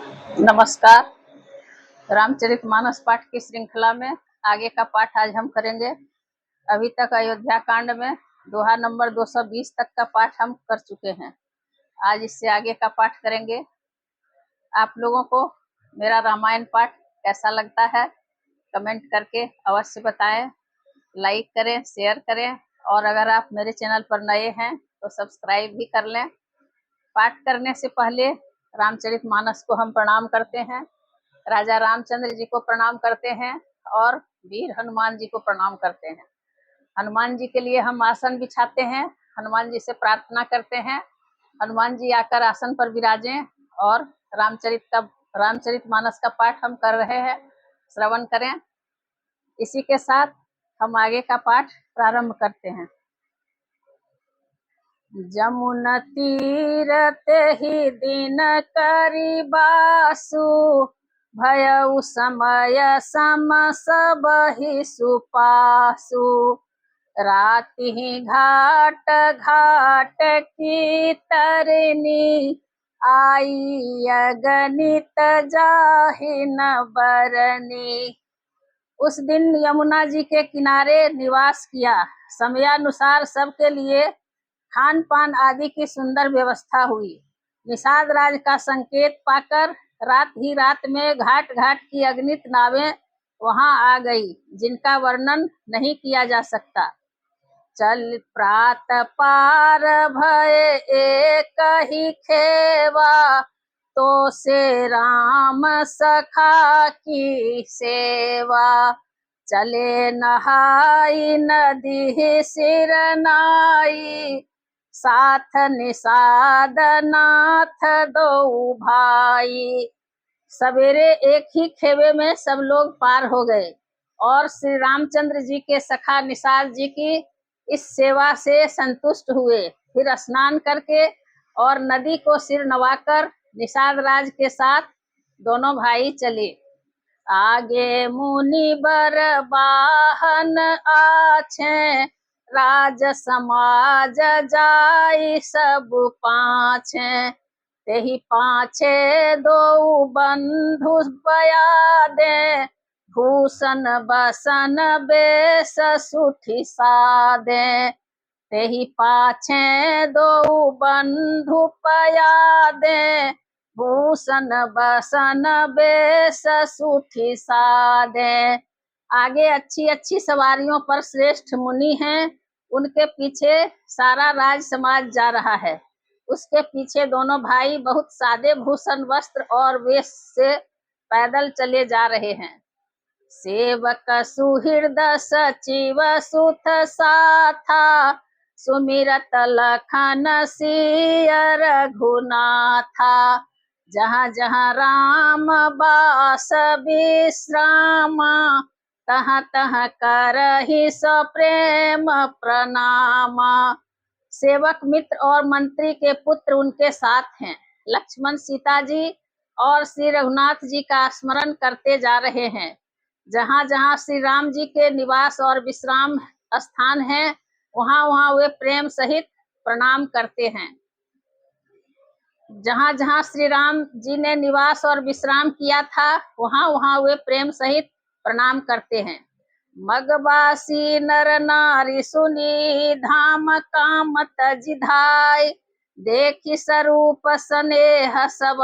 नमस्कार। रामचरितमानस पाठ की श्रृंखला में आगे का पाठ आज हम करेंगे। अभी तक अयोध्या कांड में दोहा नंबर 220 तक का पाठ हम कर चुके हैं। आज इससे आगे का पाठ करेंगे। आप लोगों को मेरा रामायण पाठ कैसा लगता है कमेंट करके अवश्य बताएं, लाइक करें, शेयर करें और अगर आप मेरे चैनल पर नए हैं तो सब्सक्राइब भी कर लें। पाठ करने से पहले रामचरितमानस को हम प्रणाम करते हैं, राजा रामचंद्र जी को प्रणाम करते हैं और वीर हनुमान जी को प्रणाम करते हैं। हनुमान जी के लिए हम आसन बिछाते हैं, हनुमान जी से प्रार्थना करते हैं हनुमान जी आकर आसन पर विराजें और रामचरितमानस का पाठ हम कर रहे हैं, श्रवण करें। इसी के साथ हम आगे का पाठ प्रारंभ करते हैं। जमुना तीर तेहि दिन करि बासु, भयउ समय सम सबहि सुपासु। राति घाट घाट की तरनी, आई अगणित जाहि न बरनी। उस दिन यमुना जी के किनारे निवास किया। समयानुसार सबके लिए खान पान आदि की सुंदर व्यवस्था हुई। निषाद राज का संकेत पाकर रात ही रात में घाट घाट की अगणित नावें वहां आ गई, जिनका वर्णन नहीं किया जा सकता। चल प्रात पार भय एक ही खेवा, तो से राम सखा की सेवा। चले नहाई नदी सिर नाई, साथ निषाद नाथ दो भाई। सवेरे एक ही खेवे में सब लोग पार हो गए और श्री रामचंद्र जी के सखा निषाद जी की इस सेवा से संतुष्ट हुए। फिर स्नान करके और नदी को सिर नवाकर निषाद राज के साथ दोनों भाई चले। आगे मुनि बर बाहन आछे, राज समाज जाई सब पाछे। तेहि पाछे दो बंधु बयादे, भूषण बसन बेस सुठि सादे। तेहि पाछे दो बंधु पयादे, भूषण बसन बेस सुठि सादे। आगे अच्छी अच्छी सवारियों पर श्रेष्ठ मुनि हैं, उनके पीछे सारा राज समाज जा रहा है। उसके पीछे दोनों भाई बहुत सादे भूषण वस्त्र और वेश से पैदल चले जा रहे हैं। सेवक सुहृदय सचिव सुत साथा, सुमिरत लखन सिय रघुनाथा। जहाँ जहाँ राम बास विश्रामा, तहाँ तहाँ करहि सो प्रेम प्रणामा। सेवक मित्र और मंत्री के पुत्र उनके साथ हैं। लक्ष्मण सीता जी और श्री रघुनाथ जी का स्मरण करते जा रहे हैं। जहाँ जहाँ श्री राम जी के निवास और विश्राम स्थान है, वहाँ वहाँ वे प्रेम सहित प्रणाम करते हैं। जहाँ जहाँ श्री राम जी ने निवास और विश्राम किया था, वहाँ वहाँ वे प्रेम सहित प्रणाम करते हैं। मगबासी नर नारी सुनी, धाम काम तजिधाय। देखि स्वरूप स्नेह सब,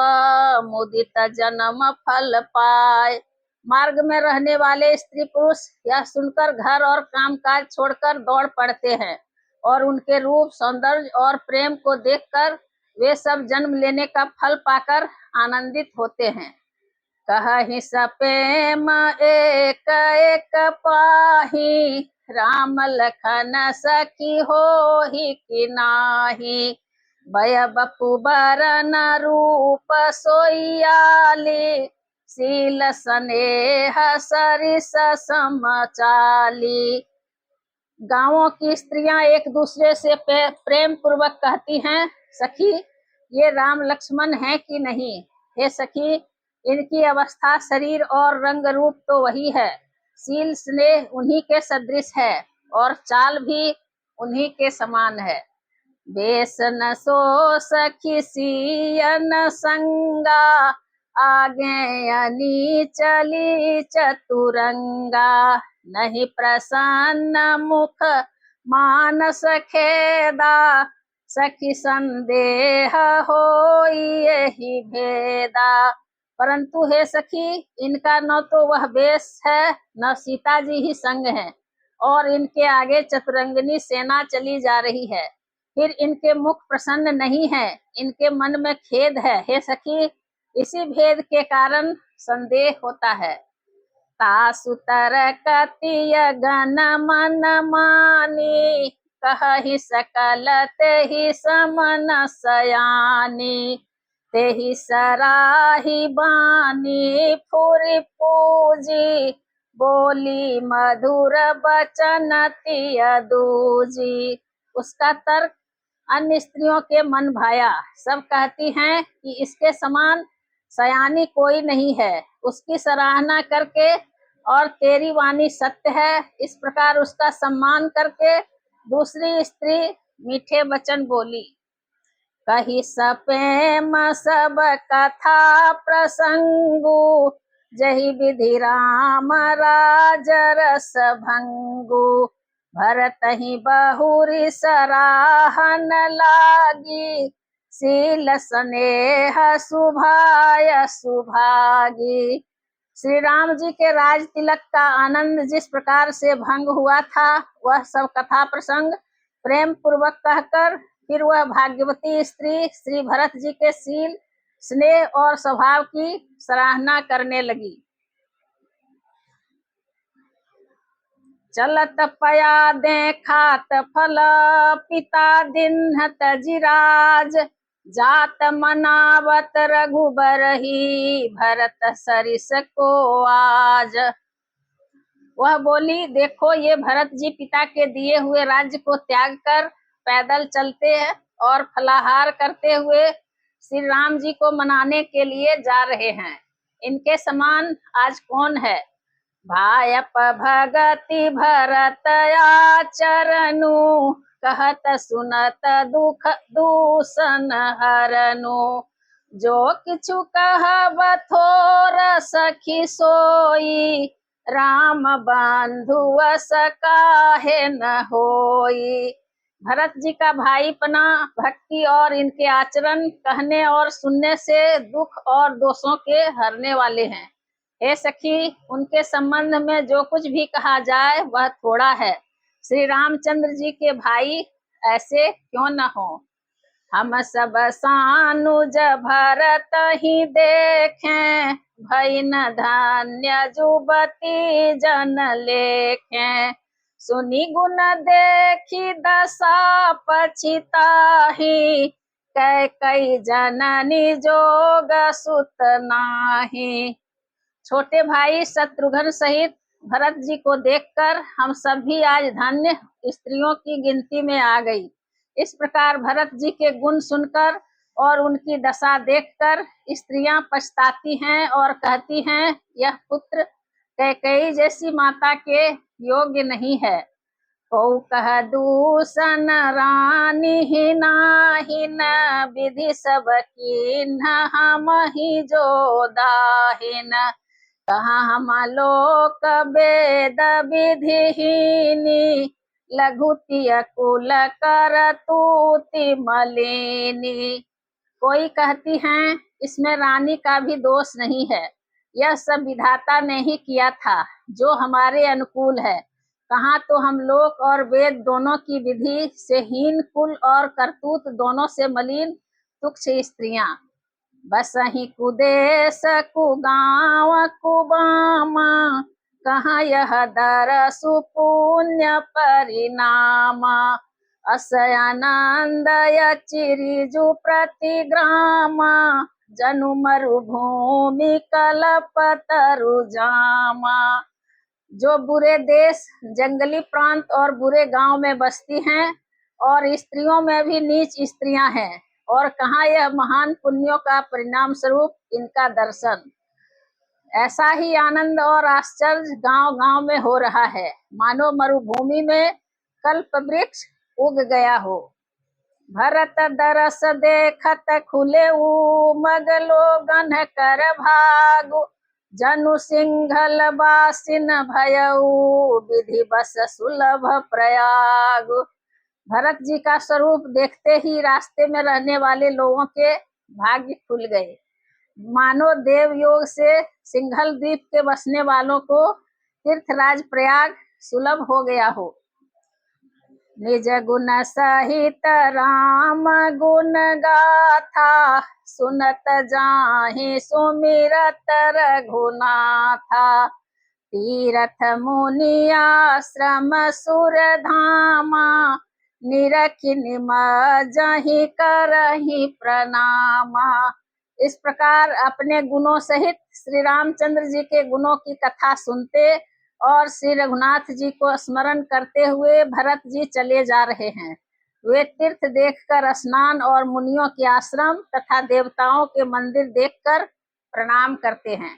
मुदित जन्म फल पाए। मार्ग में रहने वाले स्त्री पुरुष यह सुनकर घर और कामकाज छोड़कर दौड़ पड़ते हैं और उनके रूप, सौंदर्य और प्रेम को देखकर वे सब जन्म लेने का फल पाकर आनंदित होते हैं। कहहि सपेम एक एक पाही, राम लखन सखी होहि कि नाही। भय बपु बरन रूप सोइयाली, शील स्नेह सरिस समचाली। गांवों की स्त्रियां एक दूसरे से प्रेम पूर्वक कहती हैं, सखी ये राम लक्ष्मण हैं कि नहीं। हे सखी, इनकी अवस्था, शरीर और रंग रूप तो वही है। शील स्नेह उन्हीं के सदृश है और चाल भी उन्हीं के समान है। बेसन सो सखी सियन संगा, आगे अनी चली चतुरंगा, नहीं प्रसन्न मुख मानस खेदा, सखी संदेह होई यही भेदा। परंतु हे सखी, इनका न तो वह वेश है, न सीता जी ही संग है, और इनके आगे चतुरंगिनी सेना चली जा रही है। फिर इनके मुख प्रसन्न नहीं है, इनके मन में खेद है। हे सखी, इसी भेद के कारण संदेह होता है। तासुतर कतिय गण मन मानी, कहहि सकल तेहि समन सयानी, तेहि सराही बानी फुरि पूजी, बोली मधुर बचन तिय दूजी। उसका तर्क अन्य स्त्रियों के मन भाया। सब कहती हैं कि इसके समान सयानी कोई नहीं है। उसकी सराहना करके और तेरी वाणी सत्य है, इस प्रकार उसका सम्मान करके दूसरी स्त्री मीठे वचन बोली। कही सपेम सब कथा प्रसंगु, जही विधि राम राज रस भंगु, भरत ही बहुरी सराहन लागी, शील स्नेह सुभाय सुभागी। श्री राम जी के राज तिलक का आनंद जिस प्रकार से भंग हुआ था, वह सब कथा प्रसंग प्रेम पूर्वक कहकर फिर वह भाग्यवती स्त्री श्री भरत जी के शील, स्नेह और स्वभाव की सराहना करने लगी। चलत पया देखात फल पिता दिन तजिराज, जात मनावत रघुबर ही, भरत सरिस को आज। वह बोली, देखो ये भरत जी पिता के दिए हुए राज्य को त्याग कर पैदल चलते हैं और फलाहार करते हुए श्री राम जी को मनाने के लिए जा रहे हैं। इनके समान आज कौन है। भायप भगति भरत आचरनु, कहत सुनत दुख दूषण हरनु, जो किछु कहब थोर सखी सोई, राम बंधु अस काहे न होई। भरत जी का भाईपना, भक्ति और इनके आचरण कहने और सुनने से दुख और दोषों के हरने वाले हैं। हे सखी, उनके संबंध में जो कुछ भी कहा जाए वह थोड़ा है। श्री रामचंद्र जी के भाई ऐसे क्यों न हो। हम सब सानुज भरत ही देखें, भइन धन्य जुबती जन लेखें, सुनी गुण देखी दशा पछिताही, कई जननी जोग सुत नाही। छोटे भाई शत्रुघ्न सहित भरत जी को देखकर हम सब भी आज धन्य स्त्रियों की गिनती में आ गई। इस प्रकार भरत जी के गुण सुनकर और उनकी दशा देखकर स्त्रियां पछताती हैं और कहती हैं, यह पुत्र कैकेयी जैसी माता के योग्य नहीं है। को कह दूषण रानी ही नाहिन, विधि सब कीन्ह हम ही जो दाहिन, कहाँ हम लोक वेद विधिहीनी, लघुति कुल कर तूति मलिनी। कोई कहती हैं इसमें रानी का भी दोष नहीं है, यह सब विधाता ने ही किया था जो हमारे अनुकूल है। कहाँ तो हम लोक और वेद दोनों की विधि से हीन, कुल और करतूत दोनों से मलिन तुच्छ स्त्रियां। बसहि कुदेश कुगांव कुबामा, कहाँ यह दर सुपुण्य परिणामा, अस आनंद चिरिजु प्रतिग्रामा, जनु मरुभूमि कलपतरु जामा। जो बुरे देश, जंगली प्रांत और बुरे गांव में बसती हैं और स्त्रियों में भी नीच स्त्रियां हैं, और कहाँ यह महान पुण्यों का परिणाम स्वरूप इनका दर्शन। ऐसा ही आनंद और आश्चर्य गांव गांव में हो रहा है, मानो मरुभूमि में कल्प वृक्ष उग गया हो। भरत दरस देखत खुले मग लोगन कर भागु, जनु सिंघल बासिन भयऊ विधि बस सुलभ प्रयाग। भरत जी का स्वरूप देखते ही रास्ते में रहने वाले लोगों के भाग्य खुल गए, मानो देव योग से सिंघल द्वीप के बसने वालों को तीर्थराज प्रयाग सुलभ हो गया हो। निज गुण सहित राम गुण गाथा, सुनत जाहि सुमिरत रघुनाथा। तीरथ मुनि आश्रम सुर धामा, निरखि निमज्जहि करहि प्रणामा। इस प्रकार अपने गुणों सहित श्री रामचंद्र जी के गुणों की कथा सुनते और श्री रघुनाथ जी को स्मरण करते हुए भरत जी चले जा रहे हैं। वे तीर्थ देखकर स्नान और मुनियों के आश्रम तथा देवताओं के मंदिर देखकर प्रणाम करते हैं।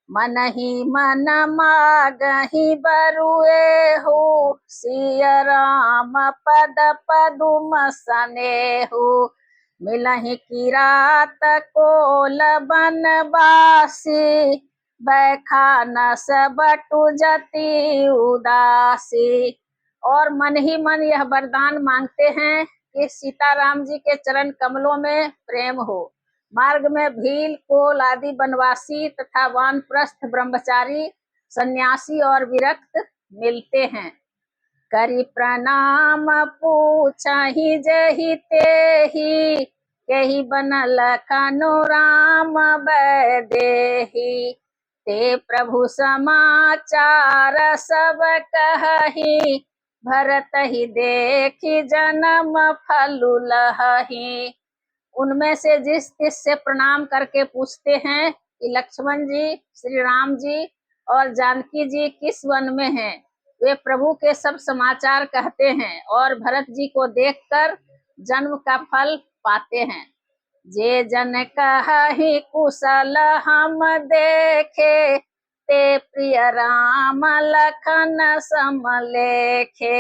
मन ही मन मागहि बरुए हो, सिय राम पद पदुम सनेहु। मिलहि किरात कोल बनवासी, बैखानस बटु जति उदासी। और मन ही मन यह वरदान मांगते हैं कि सीताराम जी के चरण कमलों में प्रेम हो। मार्ग में भील कोल आदि बनवासी तथा वानप्रस्थ ब्रह्मचारी सन्यासी और विरक्त मिलते हैं। करि प्रणाम पूछहि जेहि तेहि, केहि बनल खनु राम बैदेहि। ते प्रभु समाचार सब कहहि, भरत ही देखि जन्म फलु लहहि। उनमें से जिस से प्रणाम करके पूछते हैं कि लक्ष्मण जी, श्री राम जी और जानकी जी किस वन में हैं, वे प्रभु के सब समाचार कहते हैं और भरत जी को देखकर जन्म का फल पाते हैं। जे जन कहहि कुशल हम देखे, ते प्रिय राम लखन समलेखे।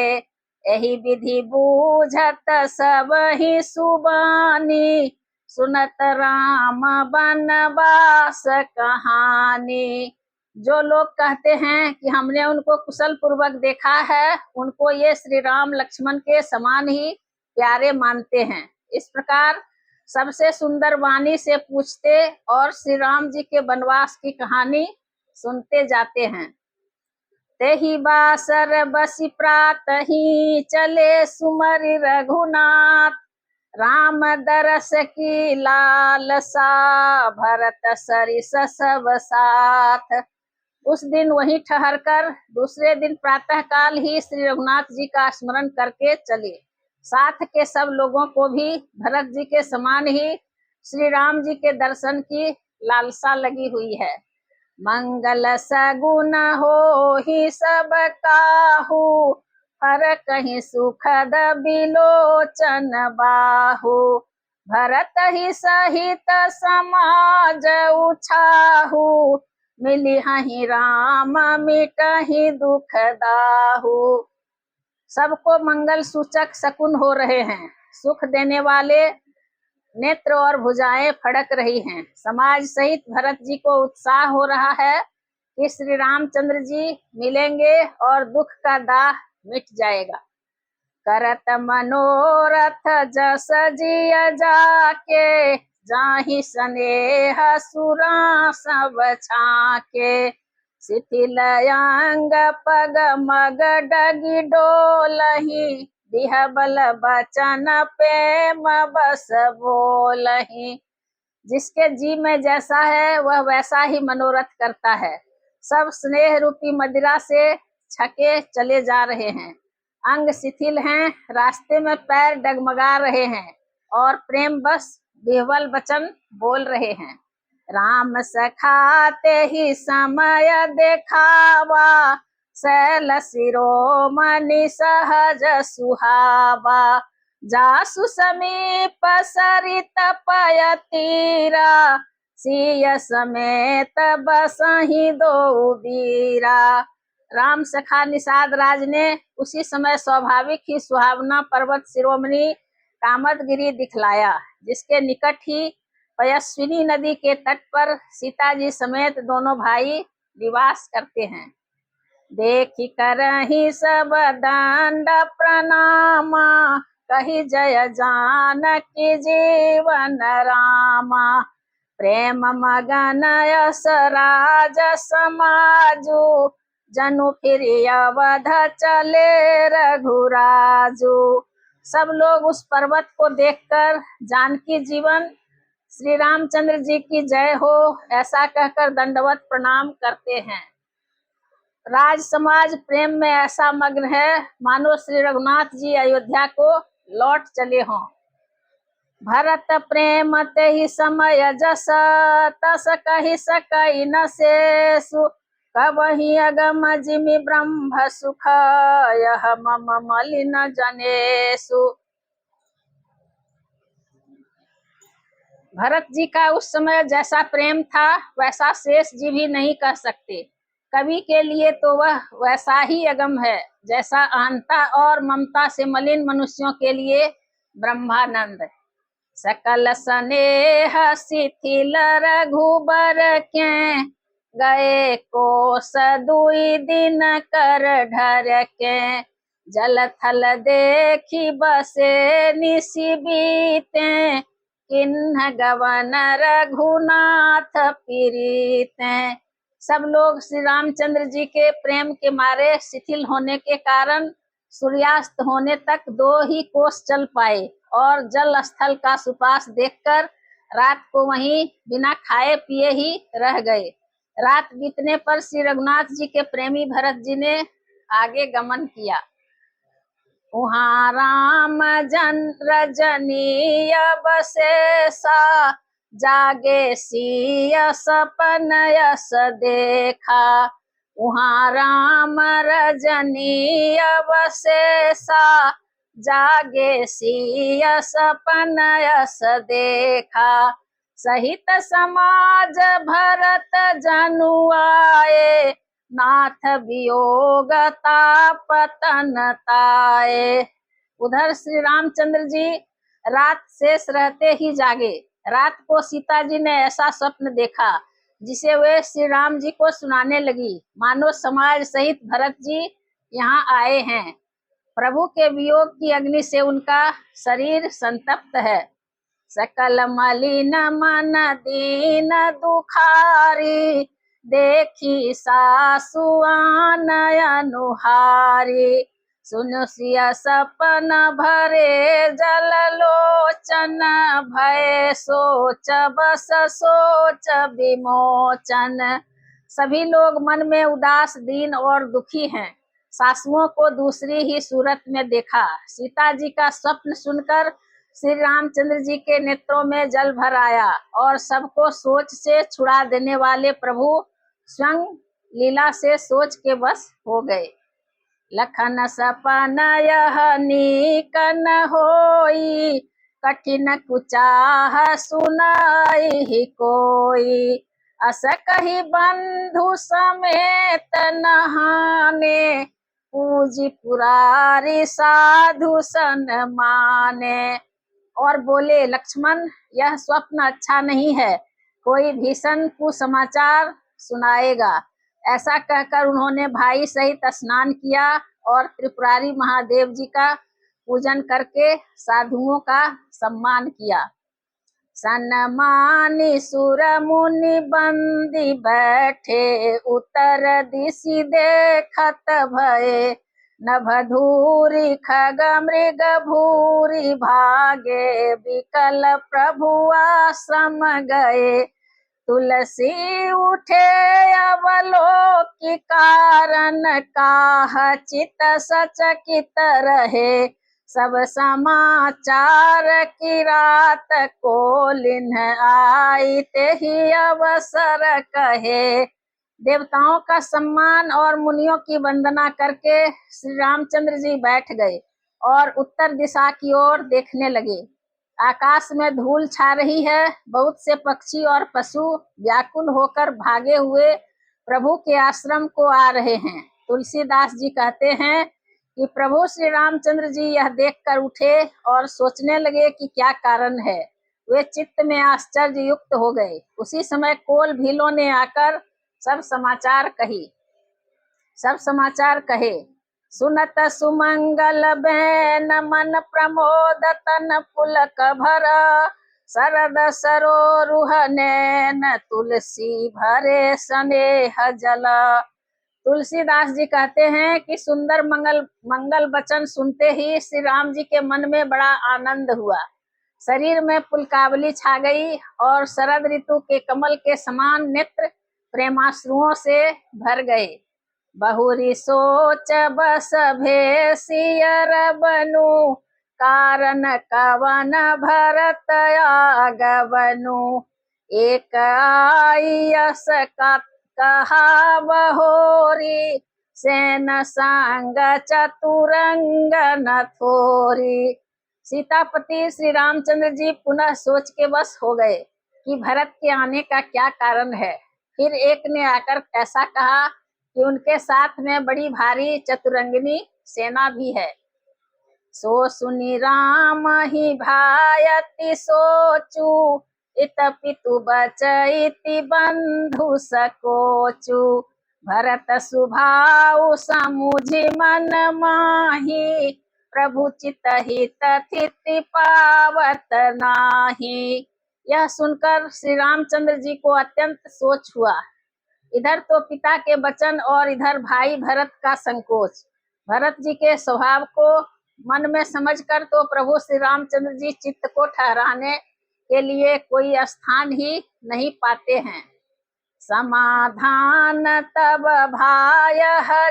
एहि विधि बूझत सब ही सुबानी, सुनत राम बनवास कहानी। जो लोग कहते हैं कि हमने उनको कुशल पूर्वक देखा है, उनको ये श्री राम लक्ष्मण के समान ही प्यारे मानते हैं। इस प्रकार सबसे सुंदर वाणी से पूछते और श्री राम जी के वनवास की कहानी सुनते जाते हैं। तेहि बासर बसी प्रातहि, चले सुमरि रघुनाथ। राम दरस की लालसा, भरत सरिस सब साथ। उस दिन वहीं ठहर कर दूसरे दिन प्रातः काल ही श्री रघुनाथ जी का स्मरण करके चले। साथ के सब लोगों को भी भरत जी के समान ही श्री राम जी के दर्शन की लालसा लगी हुई है। मंगल सगुन हो ही सब काहू, हर कहीं सुखद बिलोचन बाहु। भरत ही सहित समाज उछाहू, मिली हहि राम मिटहि दुख दाहू। सबको मंगल सूचक शकुन हो रहे हैं, सुख देने वाले नेत्र और भुजाएं फड़क रही हैं। समाज सहित भरत जी को उत्साह हो रहा है कि श्री रामचंद्र जी मिलेंगे और दुख का दाह मिट जाएगा। करत मनोरथ जस जिय जाके, जाहि स्नेह सुरा सब छाके। शिथिल अंग पग मग डगी डोलहि, बिहबल बचन प्रेम बस बोलहि। जिसके जी में जैसा है वह वैसा ही मनोरथ करता है। सब स्नेह रूपी मदिरा से छके चले जा रहे हैं। अंग शिथिल हैं, रास्ते में पैर डगमगा रहे हैं और प्रेम बस बिहबल वचन बोल रहे हैं। राम सखाते ही समय देखावा, शैल शिरोमणि सहज सुहावा। जासु समीप सरित पय तीरा, सिय समेत बसहि दो बीरा। राम सखा निषाद राज ने उसी समय स्वाभाविक ही सुहावना पर्वत शिरोमणि कामदगिरी दिखलाया, जिसके निकट ही पयस्विनी नदी के तट पर सीता जी समेत दोनों भाई निवास करते हैं। देखी करहि सब दंड प्रणामा, कही जय जानकी जीवन रामा। प्रेम मगन यस राज समाजू, जनु फिर अवध चले रघुराजू। सब लोग उस पर्वत को देखकर जानकी जीवन श्री रामचंद्र जी की जय हो ऐसा कहकर दंडवत प्रणाम करते हैं। राज समाज प्रेम में ऐसा मग्न है मानो श्री रघुनाथ जी अयोध्या को लौट चले हों। भरत प्रेम ते ही समय जस, तस कहि सकई न शेषु। कबहि अगम जिमि ब्रह्म सुख, यह मम मलिन जनेषु। भरत जी का उस समय जैसा प्रेम था वैसा शेष जी भी नहीं कह सकते। कवि के लिए तो वह वैसा ही अगम है जैसा अहंता और ममता से मलिन मनुष्यों के लिए ब्रह्मानंद। सकल स्नेह शिथिल रघुबर के, गए कोस दुई दिन कर ढर के। जल थल देखी बसे निशि बीते, किन्ह गवन रघुनाथ प्रीते। सब लोग श्री रामचंद्र जी के प्रेम के मारे शिथिल होने के कारण सूर्यास्त होने तक 2 ही कोस चल पाए और जल स्थल का सुपास देखकर रात को वहीं बिना खाए पिए ही रह गए। रात बीतने पर श्री रघुनाथ जी के प्रेमी भरत जी ने आगे गमन किया। उहाँ राम जन रजनीय बसेसा, जागे सिय सपन यस देखा। उहाँ राम रजनीय बसेसा, जागे सिय सपन यस देखा। सहित समाज भरत जनु आए, नाथ वियोग तापतन ताए। उधर श्री रामचंद्र जी रात शेष रहते ही जागे। रात को सीता जी ने ऐसा स्वप्न देखा जिसे वे श्री राम जी को सुनाने लगी, मानो समाज सहित भरत जी यहाँ आए हैं। प्रभु के वियोग की अग्नि से उनका शरीर संतप्त है। सकल मलिन मन दीन दुखारी, देखी सासु आनय अनुहारी। सुन सिय सपन भरे जल लोचन, भय सोच बस सोच विमोचन। सभी लोग मन में उदास दीन और दुखी हैं। सासुओं को दूसरी ही सूरत में देखा। सीता जी का स्वप्न सुनकर श्री रामचंद्र जी के नेत्रों में जल भर आया और सबको सोच से छुड़ा देने वाले प्रभु स्वयं लीला से सोच के बस हो गए। लखन सपन यह नीक न होई, कठिन कुचाह सुनाई ही कोई। अस कही बंधु समेत नहाने, पूजी पुरारी साधु सन माने। और बोले, लक्ष्मण यह स्वप्न अच्छा नहीं है, कोई भीषण कुसमाचार सुनाएगा। ऐसा कहकर उन्होंने भाई सहित स्नान किया और त्रिपुरारी महादेव जी का पूजन करके साधुओं का सम्मान किया। सन्मानी सुर मुनि बंदी बैठे, उत्तर दिशि देखत भये। नभधूरी खग मृग भूरी भागे, विकल प्रभु आश्रम गए। तुलसी उठे अवलोकि कारण, काह चित सचकित रहे। सब समाचार की रात को लिन्ह आई, तेहि अवसर कहे। देवताओं का सम्मान और मुनियों की वंदना करके श्री रामचंद्र जी बैठ गए और उत्तर दिशा की ओर देखने लगे। आकाश में धूल छा रही है। बहुत से पक्षी और पशु व्याकुल होकर भागे हुए प्रभु के आश्रम को आ रहे हैं। तुलसीदास जी कहते हैं कि प्रभु श्री रामचंद्र जी यह देखकर उठे और सोचने लगे कि क्या कारण है। वे चित्त में आश्चर्य युक्त हो गए। उसी समय कोल भीलों ने आकर सब समाचार कहे। सुनत सुमंगल बैन मन प्रमोद तन पुलक भर, शरद सरोरुह नैन तुलसी भरे स्नेह जल। तुलसीदास जी कहते हैं कि सुंदर मंगल वचन सुनते ही श्री राम जी के मन में बड़ा आनंद हुआ। शरीर में पुलकावली छा गई और शरद ऋतु के कमल के समान नेत्र प्रेमाश्रुओं से भर गए। बहुरी सोच बस भेसियर बनु, कारण कवन भरत आगवनु। एक आयस कहा बहोरी, सेन संग चतुरंग न थोरी। सीतापति श्री रामचंद्र जी पुनः सोच के बस हो गए कि भरत के आने का क्या कारण है। फिर एक ने आकर ऐसा कहा कि उनके साथ में बड़ी भारी चतुरंगिनी सेना भी है। सो सुनी राम ही भायति सोचू, इत पितु बचैति बंधु सकोचू। भरत सुभाउ समुझि मन माही, प्रभु चित हित थिति पावत नाही। यह सुनकर श्री रामचंद्र जी को अत्यंत सोच हुआ। इधर तो पिता के वचन और इधर भाई भरत का संकोच। भरत जी के स्वभाव को मन में समझकर तो प्रभु श्री रामचंद्र जी चित्त को ठहराने के लिए कोई स्थान ही नहीं पाते हैं। समाधान तब भाय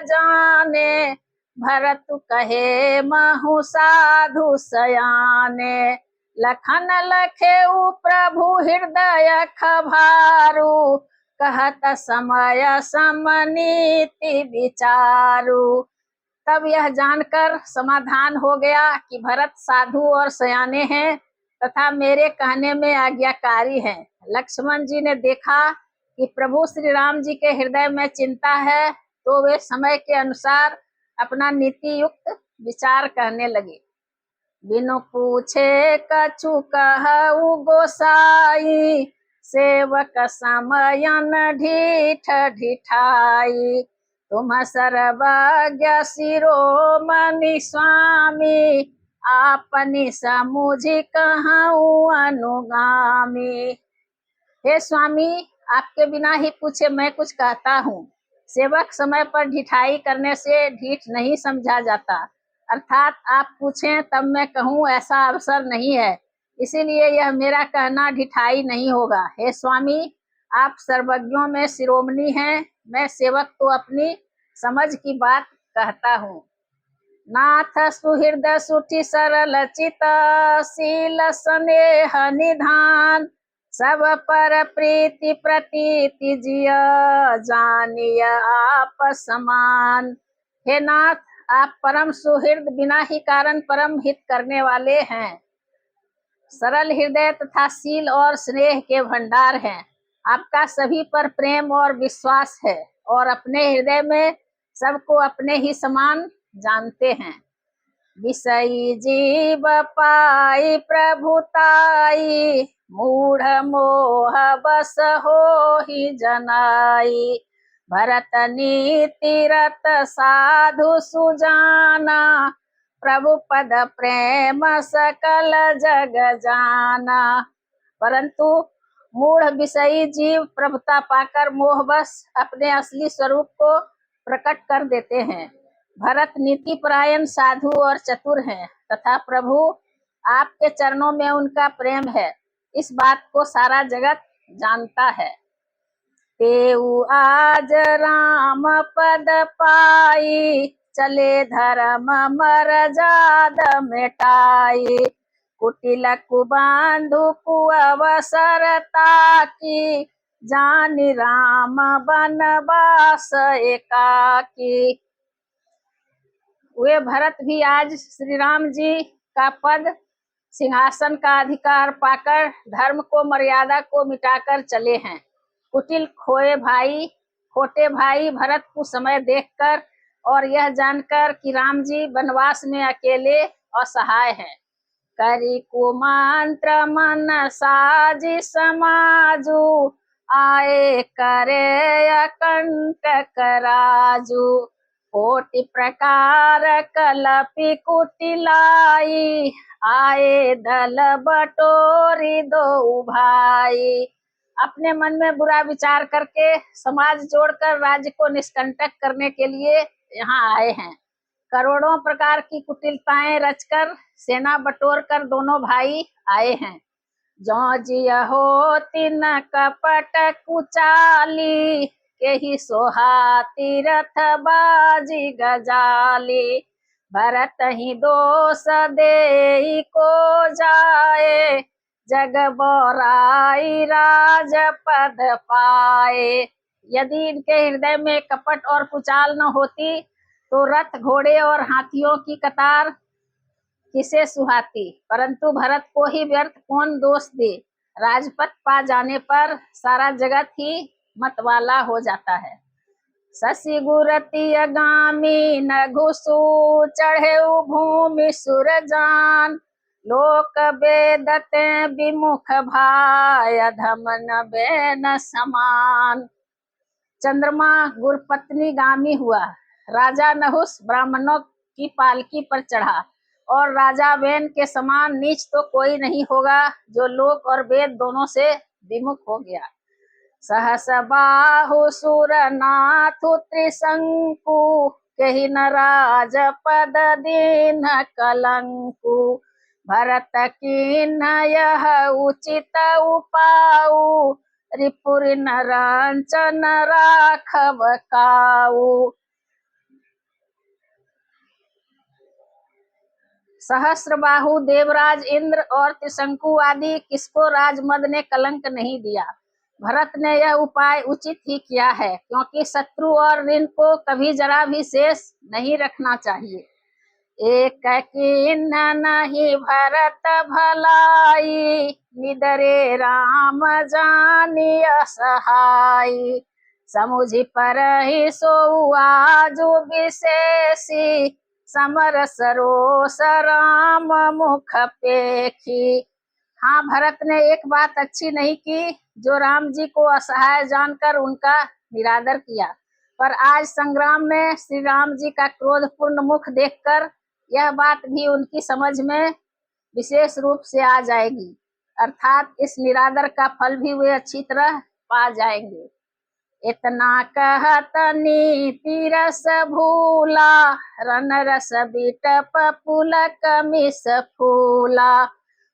जाने, भरत कहे महु साधु सयाने। लखन लखेउ प्रभु हृदय खभारू, कहत समय समनीति विचारू। तब यह जानकर समाधान हो गया कि भरत साधु और सयाने हैं तथा मेरे कहने में आज्ञाकारी हैं। लक्ष्मण जी ने देखा कि प्रभु श्री राम जी के हृदय में चिंता है, तो वे समय के अनुसार अपना नीति युक्त विचार करने लगे। बिनु पूछे कछु कहु गोसाई, सेवक समयन ढीठ ढिठाई। तुम सर्वज्ञ शिरोमणि स्वामी, आपनी समुझि कहूँ अनुगामी। हे स्वामी, आपके बिना ही पूछे मैं कुछ कहता हूँ। सेवक समय पर ढिठाई करने से ढीठ नहीं समझा जाता, अर्थात आप पूछें तब मैं कहूँ ऐसा अवसर नहीं है, इसीलिए यह मेरा कहना ढिठाई नहीं होगा। हे स्वामी, आप सर्वज्ञों में शिरोमणि हैं, मैं सेवक तो अपनी समझ की बात कहता हूँ। नाथ सुहृद सुठि सरल चित, शील स्नेह निधान। सब पर प्रीति प्रतीति जिय, जानिय आप समान। हे नाथ, आप परम सुहृद, बिना ही कारण परम हित करने वाले हैं। सरल हृदय तथा शील और स्नेह के भंडार हैं। आपका सभी पर प्रेम और विश्वास है और अपने हृदय में सबको अपने ही समान जानते हैं। विषयी जीव पाई प्रभुताई, मूढ़ मोह बस हो ही जनाई। भरत नीति रत साधु सुजाना, प्रभु पद प्रेम सकल जग जाना। परंतु मूढ़ विषयी जीव प्रभुता पाकर मोहवश अपने असली स्वरूप को प्रकट कर देते हैं। भरत नीति परायण साधु और चतुर हैं तथा प्रभु आपके चरणों में उनका प्रेम है, इस बात को सारा जगत जानता है। तेऊ आज राम पद पाई, चले धर्म मर्याद मिटाई। कुटिल कुबंधु कुअवसर ताकी, जानि राम बनवास एकाकी। वे भरत भी आज श्री राम जी का पद सिंहासन का अधिकार पाकर धर्म को मर्यादा को मिटाकर चले हैं। कुटिल खोटे भाई भरत को समय देखकर और यह जानकर कि राम जी वनवास में अकेले असहाय हैं। करी कुमंत्र मन साजी समाजू, आए करे अकंटक राजू। कोटि प्रकार कलपि कुटिलाई, आए दल बटोरी दो भाई। अपने मन में बुरा विचार करके समाज जोड़कर राज्य को निष्कंटक करने के लिए यहाँ आए हैं। करोड़ों प्रकार की कुटिलताएं रचकर सेना बटोर कर दोनों भाई आए हैं। जो जिया हो तिन कपट कुचाली, के ही सोहा तीरथ बाजी गजाली। भरत ही दोष दे को जाए, जग बोराई राज पद पाए। यदि इनके हृदय में कपट और कुचाल न होती तो रथ घोड़े और हाथियों की कतार किसे सुहाती। परंतु भरत को ही व्यर्थ कौन दोष दे। राजपथ पा जाने पर सारा जगत ही मतवाला हो जाता है। शशि गुरति अगामी न घुसु, चढ़े भूमि सुरजान। लोक बेदते विमुख भाय, धमन बेन समान। चंद्रमा गुरपत्नी गामी हुआ, राजा नहुस ब्राह्मणों की पालकी पर चढ़ा, और राजा वेन के समान नीच तो कोई नहीं होगा जो लोक और वेद दोनों से विमुख हो गया। सहस बाहु सुर नाथु त्रिशंकु, कही न राज पद दीन कलंकु। भरत कीन यह उचित उपाऊ, रिपुर नरंचन राखव काऊ। सहस्रबाहु देवराज इंद्र और त्रिशंकु आदि किसको राजमद ने कलंक नहीं दिया। भरत ने यह उपाय उचित ही किया है, क्योंकि शत्रु और ऋण को कभी जरा भी शेष नहीं रखना चाहिए। एक कीन नहीं भरत भलाई, निदरे राम जानी असहाई। समुझि पर ही सो आजु विशेषी, समर सरोस राम मुख पेखी। हाँ, भरत ने एक बात अच्छी नहीं की, जो राम जी को असहाय जानकर उनका निरादर किया। पर आज संग्राम में श्री राम जी का क्रोधपूर्ण मुख देखकर यह बात भी उनकी समझ में विशेष रूप से आ जाएगी, अर्थात इस निरादर का फल भी वे अच्छी तरह पा जाएंगे। इतना कहत नीति रस भूला, रन रस बिटप पुलक मिस फूला।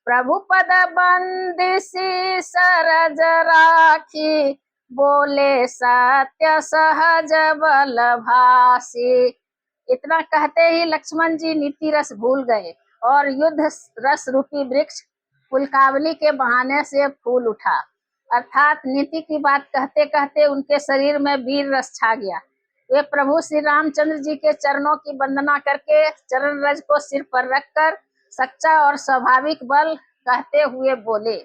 प्रभु पद बंदिसी सरज राखी, बोले सत्य सहज बल भासी। इतना कहते ही लक्ष्मण जी नीति रस भूल गए और युद्ध रस रूपी वृक्ष पुलकावली के बहाने से फूल उठा, अर्थात नीति की बात कहते कहते उनके शरीर में वीर रस छा गया। वे प्रभु श्री रामचंद्र जी के चरणों की वंदना करके चरण रज को सिर पर रखकर सच्चा और स्वाभाविक बल कहते हुए बोले,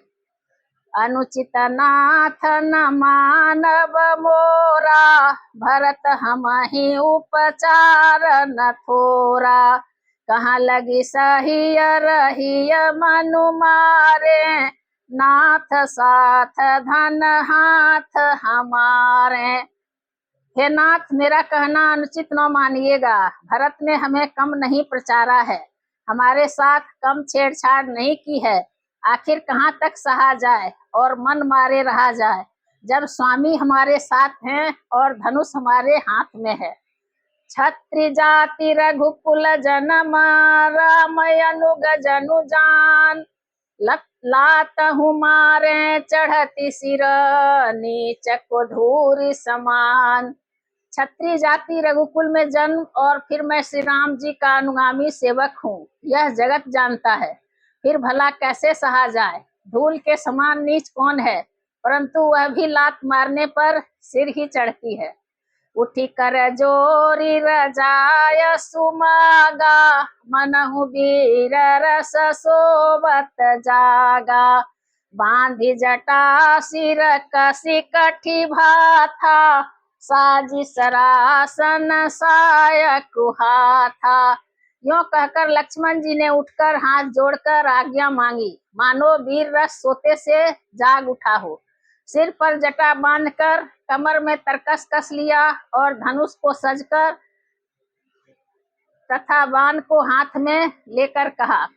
अनुचित नाथ न मानव मोरा, भरत हमहि उपचार न थोरा। कहाँ लगी सही रही मनु मारे, नाथ साथ धन हाथ हमारे। हे नाथ, मेरा कहना अनुचित न मानिएगा। भरत ने हमें कम नहीं प्रचारा है, हमारे साथ कम छेड़छाड़ नहीं की है। आखिर कहाँ तक सहा जाए और मन मारे रहा जाए, जब स्वामी हमारे साथ हैं और धनुष हमारे हाथ में है। छत्री जाति रघुकुल जनम, राम अनुग जनु जान। लात मारे चढ़ती सिर, नीच को धूरी समान। छत्री जाति रघुकुल में जन्म और फिर मैं श्री राम जी का अनुगामी सेवक हूँ, यह जगत जानता है। फिर भला कैसे सहा जाए। धूल के समान नीच कौन है, परंतु वह भी लात मारने पर सिर ही चढ़ती है। उठी कर जोरी रजाय सुमागा, मनहु वीर रस सोबत जागा। बांधी जटा सिर कसी कठी भाथा, साजी सरासन सायक हुआ था। यूं कहकर लक्ष्मण जी ने उठकर हाथ जोड़कर आज्ञा मांगी, मानो वीर रस सोते से जाग उठा हो। सिर पर जटा बांधकर कमर में तरकस कस लिया और धनुष को सजकर तथा बाण को हाथ में लेकर कहा,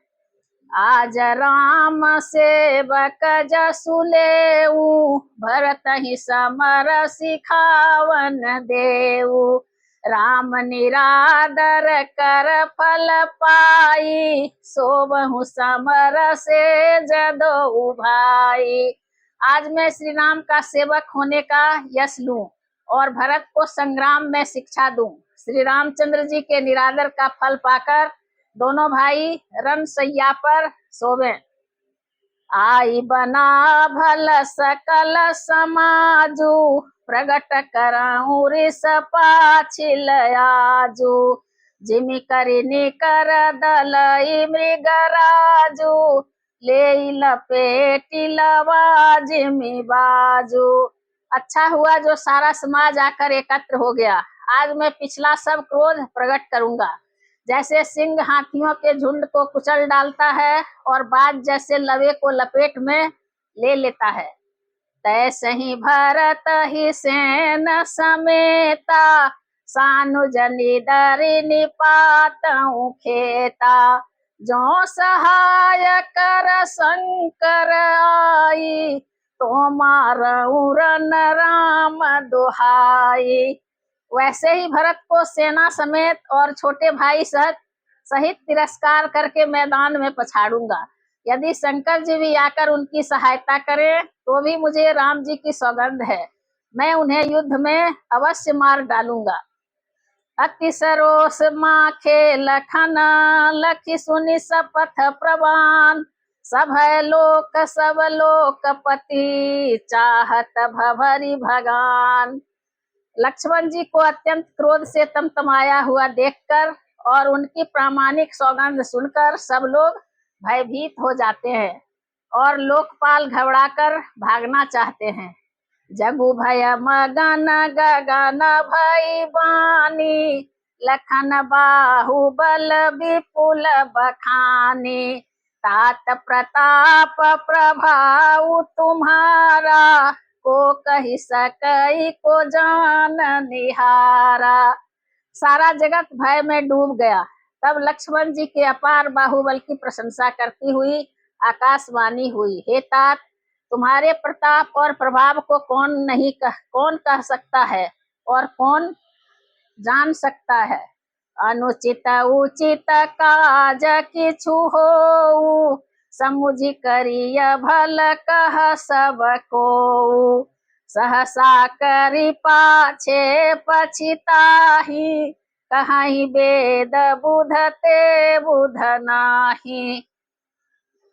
आज राम सेवक जसु लेऊ, भरत ही समर सिखावन देऊ। राम निरादर कर फल पाई, सोबहु समर से जदो भाई। आज मैं श्री राम का सेवक होने का यश लूं और भरत को संग्राम में शिक्षा दूं। श्री रामचंद्र जी के निरादर का फल पाकर दोनों भाई रणसैया पर सोवे। आई बना भल सकल समाजू, प्रगट कराऊं रिस पाछिल आजू। जिमि करिनी कर दलई मृगराजू, ले लपेटी लवा जिमि बाजू। अच्छा हुआ जो सारा समाज आकर एकत्र हो गया। आज मैं पिछला सब क्रोध प्रकट करूंगा। जैसे सिंह हाथियों के झुंड को कुचल डालता है और बाज जैसे लवे को लपेट में ले लेता है, तैसे ही भरत ही सेन समेता, सानुज निदरि निपातउ खेता। जो सहाय कर शंकर आई, तो मारऊ रन राम दुहाई। वैसे ही भरत को सेना समेत और छोटे भाई सहित तिरस्कार करके मैदान में पछाड़ूंगा। यदि शंकर जी भी आकर उनकी सहायता करें तो भी मुझे राम जी की सौगंध है, मैं उन्हें युद्ध में अवश्य मार डालूंगा। अति सरोस माखे लखन, लखी सुनि सपथ प्रवान। सब है लोक सब लोकपति, चाहत भभरी भगान। लक्ष्मण जी को अत्यंत क्रोध से तमतमाया हुआ देखकर और उनकी प्रामाणिक सौगंध सुनकर सब लोग भयभीत हो जाते हैं और लोकपाल घबराकर भागना चाहते हैं। जगु भय मगन गगन भई बानी, लखन बाहुबल विपुल बखानी। तात प्रताप प्रभाव तुम्हारा, को कही सकई को जान निहारा। सारा जगत भय में डूब गया। तब लक्ष्मण जी के अपार बाहुबल की प्रशंसा करती हुई आकाशवाणी हुई, हे तात, तुम्हारे प्रताप और प्रभाव को कौन कह सकता है और कौन जान सकता है। अनुचित उचित काज किछु होऊ, समुझि करिय भल कह सब को। सहसा करि पाछे पछिताहि, कहीं वेद बुधते बुध नाही।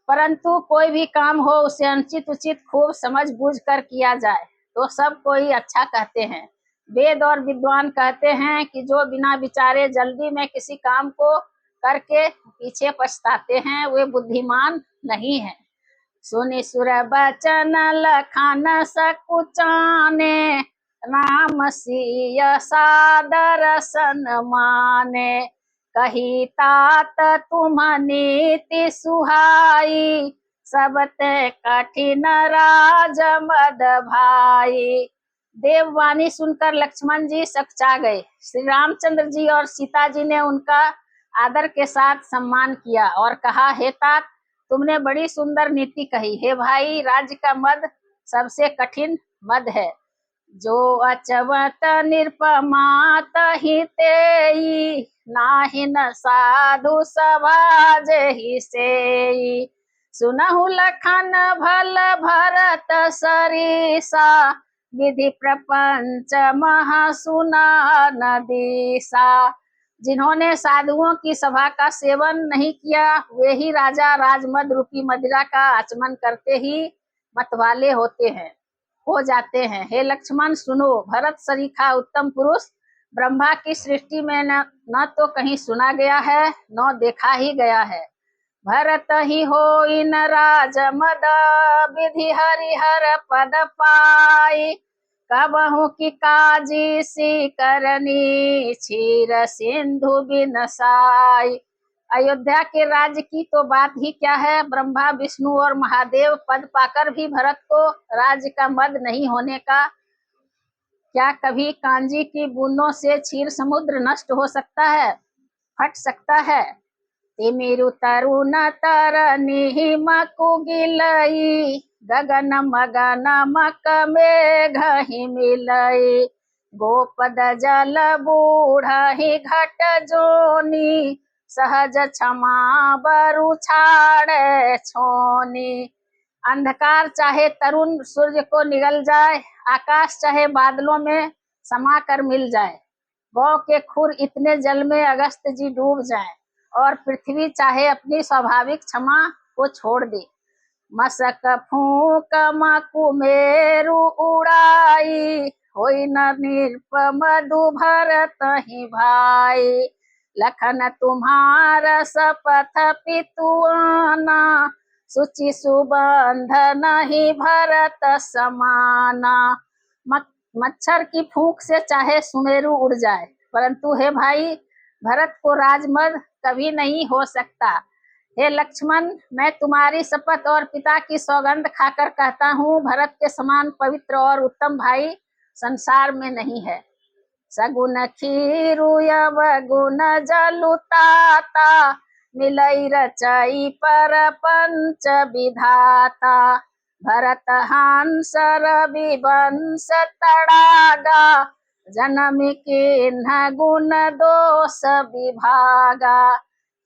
परंतु कोई भी काम हो उसे अनुचित उचित खूब समझ बूझ कर किया जाए तो सब कोई अच्छा कहते हैं। वेद और विद्वान कहते हैं कि जो बिना विचारे जल्दी में किसी काम को करके पीछे पछताते हैं वे बुद्धिमान नहीं है। सुनि सुर बचन लखन सकुचाने, राम सिय सादर सन्माने। कही तात तुम नीति सुहाई, सब ते कठिन राज मद भाई। देववाणी सुनकर लक्ष्मण जी सकचा गए। श्री रामचंद्र जी और सीता जी ने उनका आदर के साथ सम्मान किया और कहा, हे तात, तुमने बड़ी सुंदर नीति कही। हे भाई, राज्य का मद सबसे कठिन मद है। जो अचवत निरपमात ही तेई, नाही न साधु समाज ही सेई। सुनहु लखन भल भरत सरीसा, विधि प्रपंच महा सुना नदीसा। जिन्होंने साधुओं की सभा का सेवन नहीं किया वे ही राजा राजमद रूपी मदिरा का आचमन करते ही मतवाले हो जाते हैं। हे लक्ष्मण सुनो, भरत सरीखा उत्तम पुरुष ब्रह्मा की सृष्टि में न तो कहीं सुना गया है न देखा ही गया है। भरत ही हो इन राज मद, विधि हरिहर पद पाई। कबहू की काजी सी करनी, क्षीर सिंधु बिन साई। अयोध्या के राज्य की तो बात ही क्या है, ब्रह्मा विष्णु और महादेव पद पाकर भी भरत को राज्य का मद नहीं होने का। क्या कभी कांजी की बूंदों से क्षीर समुद्र नष्ट हो सकता है, फट सकता है? तिमिरु तरुण तरनी मकुगिलई, गगन मगन मक मेघ हिमिलई। गोपद जल बूढ़हि घट जोनी, सहज क्षमा बरु छाड़े छोनी। अंधकार चाहे तरुण सूर्य को निगल जाए, आकाश चाहे बादलों में समा कर मिल जाए, गौ के खुर इतने जल में अगस्त जी डूब जाएं, और पृथ्वी चाहे अपनी स्वाभाविक क्षमा को छोड़ दे। मसक फूक मकुमेरु उड़ाई, होई न निर्प मधु भरत ही भाई। लखन तुम्हारा शपथ पितुआना, सुचि सुबंध नहीं भरत समाना। मच्छर की फूंक से चाहे सुमेरु उड़ जाए, परंतु हे भाई, भरत को राजमद कभी नहीं हो सकता। हे लक्ष्मण, मैं तुम्हारी शपथ और पिता की सौगंध खाकर कहता हूँ, भरत के समान पवित्र और उत्तम भाई संसार में नहीं है। सगुन खीरु अवगुण जलुताता, मिलई रचई पर पंच विधाता। भरत हंस रवि वंश तड़ागा, जन्म किन्ह गुण दोष विभागा।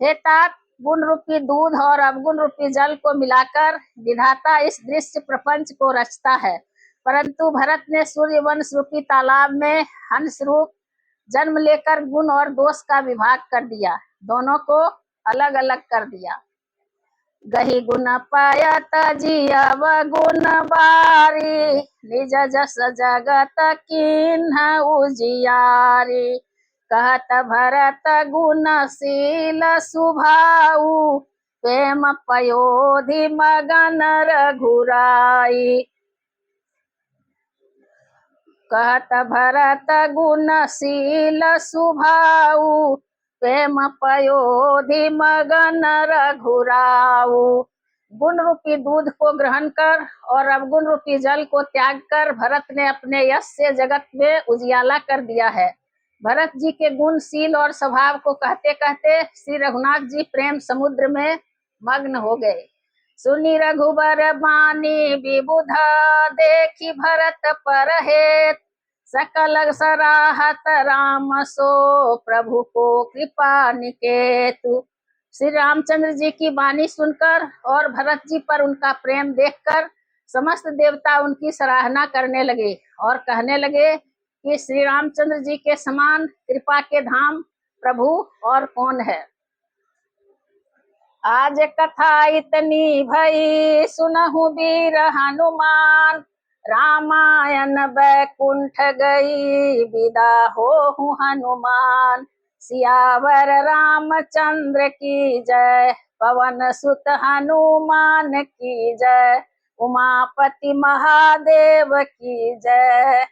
हे तात, गुण रूपी दूध और अवगुण रूपी जल को मिलाकर विधाता इस दृश्य प्रपंच को रचता है, परंतु भरत ने सूर्य वंश रूपी तालाब में हंस रूप जन्म लेकर गुण और दोष का विभाग कर दिया, दोनों को अलग अलग कर दिया। गही गुण पायत जियव गुण बारी, निज जस जगत किन्ह उजियारी। कहत भरत गुणशील सुभाऊ, प्रेम पयोधि मगन रघुराई। कहत भरत गुणशील सुभाऊ, प्रेम पयोधि मगन रघुराऊ। गुण रूपी दूध को ग्रहण कर और अवगुण रूपी जल को त्याग कर भरत ने अपने यश से जगत में उजियाला कर दिया है। भरत जी के गुणशील और स्वभाव को कहते कहते श्री रघुनाथ जी प्रेम समुद्र में मग्न हो गए। सुनी रघुबर बानी विबुध, देखी भरत परहेत। सकल सराहत राम सो, प्रभु को कृपा निकेतु। श्री रामचंद्र जी की वाणी सुनकर और भरत जी पर उनका प्रेम देखकर समस्त देवता उनकी सराहना करने लगे और कहने लगे कि श्री रामचंद्र जी के समान कृपा के धाम प्रभु और कौन है। आज कथा इतनी भई, सुनहु वीर हनुमान। रामायण बैकुंठ गई, विदा होहु हनुमान। सियावर रामचंद्र की जय, पवन सुत हनुमान की जय। उमापति महादेव की जय।